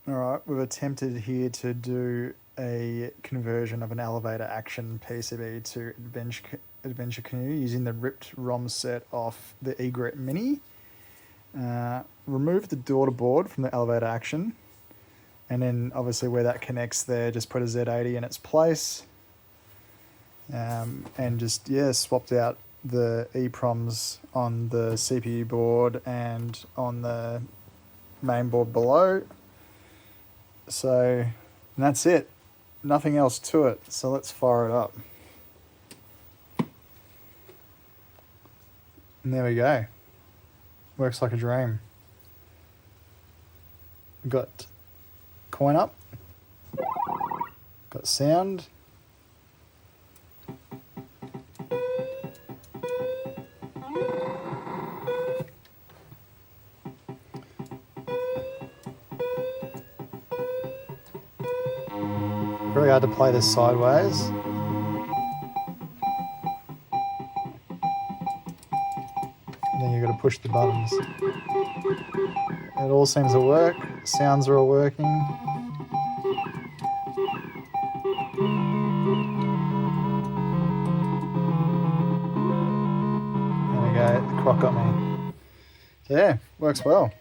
Alright, we've attempted here to do a conversion of an elevator action PCB to Adventure Canoe using the ripped ROM set off the eGrit Mini. Remove the daughter board from the elevator action, and then obviously where that connects there, just put a Z80 in its place, and just swapped out the EPROMs on the CPU board and on the main board below. So that's it, nothing else to it. So let's fire it up, and there we go. Works like a dream. Got coin up, got sound, very hard to play this sideways. Then you've got to push the buttons. It all seems to work. Sounds are all working. There we go, the croc got me. So yeah, works well.